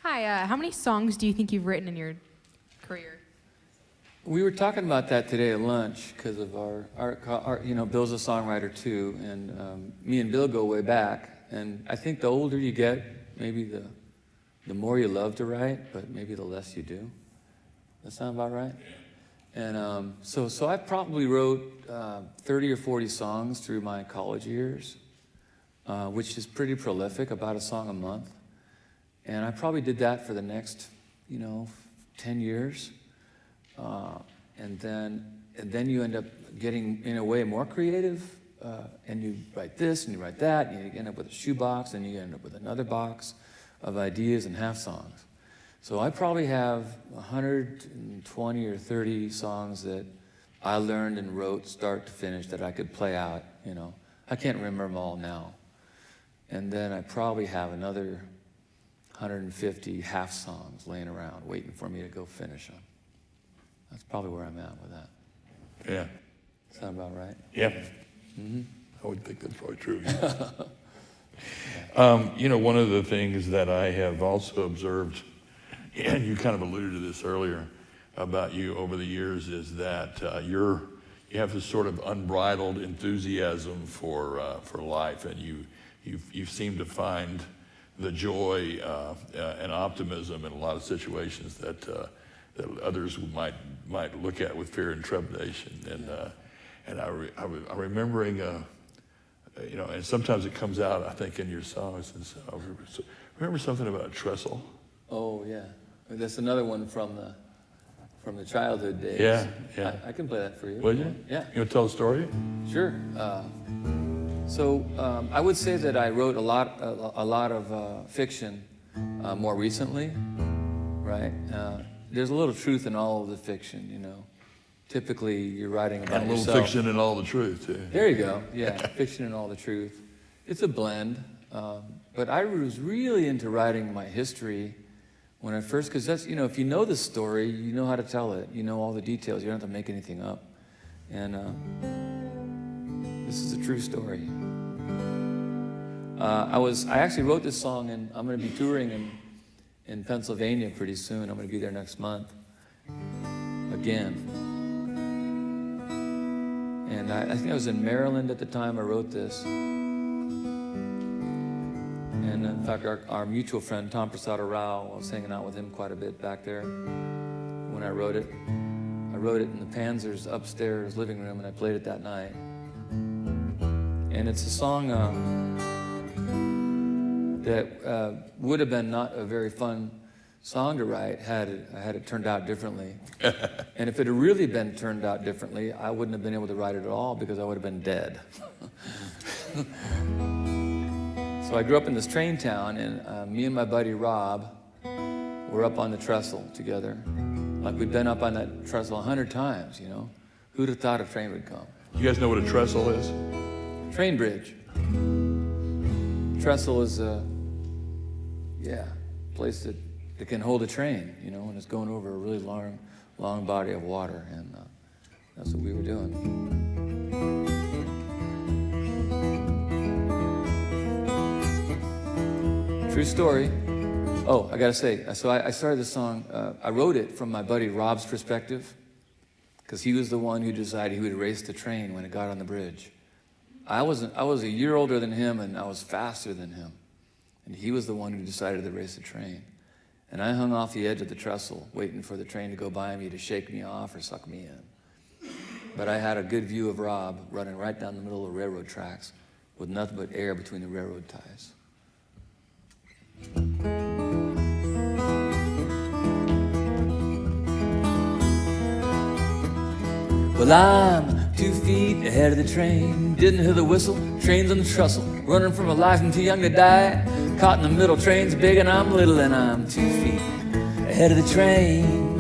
Hi, how many songs do you think you've written in your career? We were talking about that today at lunch because of our, you know, Bill's a songwriter too, and me and Bill go way back. And I think the older you get, maybe the more you love to write, but maybe the less you do. That sound about right? And so I probably wrote 30 or 40 songs through my college years, which is pretty prolific, about a song a month. And I probably did that for the next, 10 years. And then you end up getting, in a way, more creative. And you write this and you write that, and you end up with a shoebox, and you end up with another box of ideas and half songs. So I probably have 120 or 30 songs that I learned and wrote start to finish that I could play out, I can't remember them all now. And then I probably have another 150 half songs laying around waiting for me to go finish them. That's probably where I'm at with that. Yeah. Sound about right? Yeah. Mm-hmm. I would think that's probably true. One of the things that I have also observed, and you kind of alluded to this earlier about you over the years, is that you have this sort of unbridled enthusiasm for life, and you seem to find the joy and optimism in a lot of situations that others might look at with fear and trepidation. And I'm remembering, and sometimes it comes out, I think, in your songs. And so remember something about a trestle? Oh yeah, that's another one from the childhood days. Yeah. I can play that for you. Will you? Yeah. You want to tell a story? Sure. So I would say that I wrote a lot of fiction more recently, right? There's a little truth in all of the fiction, Typically, you're writing about and a little yourself. fiction and all the truth, too. There you go. Yeah, fiction and all the truth. It's a blend. But I was really into writing my history when I first, because that's, if you know the story, you know how to tell it. You know all the details. You don't have to make anything up. And this is a true story. I actually wrote this song, and I'm going to be touring in Pennsylvania pretty soon. I'm going to be there next month again. And I think I was in Maryland at the time I wrote this. And in fact, our mutual friend, Tom Prasad Rao, I was hanging out with him quite a bit back there when I wrote it. I wrote it in the Panzer's upstairs living room, and I played it that night. And it's a song that would have been not a very fun song to write had it turned out differently. And if it had really been turned out differently, I wouldn't have been able to write it at all because I would have been dead. So I grew up in this train town, and me and my buddy Rob were up on the trestle together. Like we'd been up on that trestle 100 times, Who'd have thought a train would come? You guys know what a trestle is? Train bridge. Trestle is a place that can hold a train, when it's going over a really long body of water, and that's what we were doing. True story. Oh, I gotta say, so I started this song, I wrote it from my buddy Rob's perspective, because he was the one who decided he would race the train when it got on the bridge. I was a year older than him, and I was faster than him. And he was the one who decided to race the train. And I hung off the edge of the trestle, waiting for the train to go by me to shake me off or suck me in. But I had a good view of Rob running right down the middle of the railroad tracks with nothing but air between the railroad ties. Well, I'm 2 feet ahead of the train, didn't hear the whistle, train's on the trestle, running from a life I'm too young to die, caught in the middle, train's big and I'm little, and I'm 2 feet ahead of the train.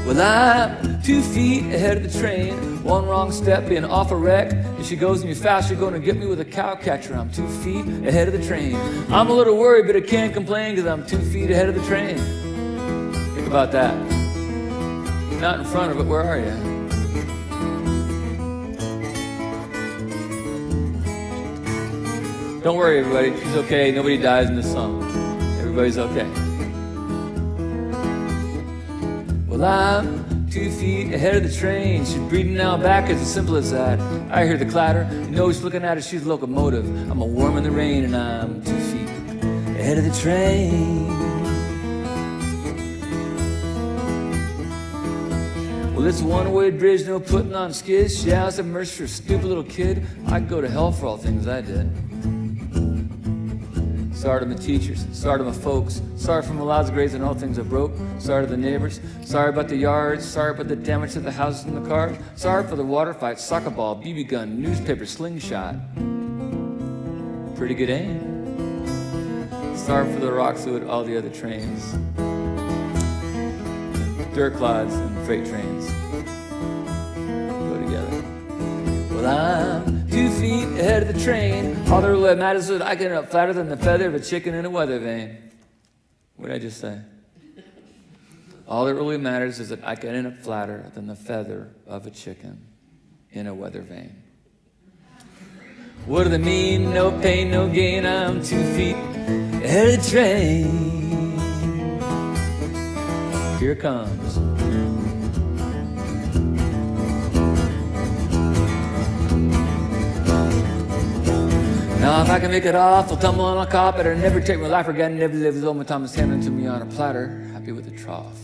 Well, I'm 2 feet ahead of the train, one wrong step being off a wreck, if she goes any faster, you're gonna get me with a cow catcher. I'm 2 feet ahead of the train. I'm a little worried, but I can't complain, cause I'm 2 feet ahead of the train. Think about that. You're not in front of it, where are you? Don't worry, everybody, she's okay. Nobody dies in this song. Everybody's okay. Well, I'm 2 feet ahead of the train. She's breathing out back, it's as simple as that. I hear the clatter, you know she's looking at it, she's a locomotive. I'm a worm in the rain and I'm 2 feet ahead of the train. Well, it's a one-way bridge, no putting on skids. She has a mercy for a stupid little kid. I'd go to hell for all things I did. Sorry to my teachers, sorry to my folks, sorry for my lots of grades and all things I broke, sorry to the neighbors, sorry about the yards, sorry about the damage to the houses and the cars, sorry for the water fight, soccer ball, BB gun, newspaper, slingshot. Pretty good aim. Sorry for the rocks with all the other trains, dirt clods and freight trains go together. Well, I'm 2 feet ahead of the train. All that really matters is that I get up flatter than the feather of a chicken in a weather vane. What did I just say? All that really matters is that I can end up flatter than the feather of a chicken in a weather vane. What do they mean? No pain, no gain. I'm 2 feet ahead of the train. Here it comes. Now if I can make it off, I'll tumble on a cop. Better never take my life again. Never live as old my Thomas handed to me on a platter. Happy with the trough.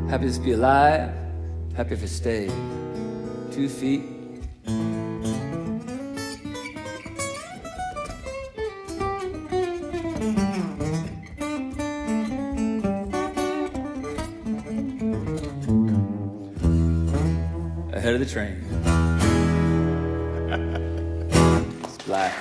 Happy to be alive. Happy if I stay 2 feet. Ahead of the train. It's black.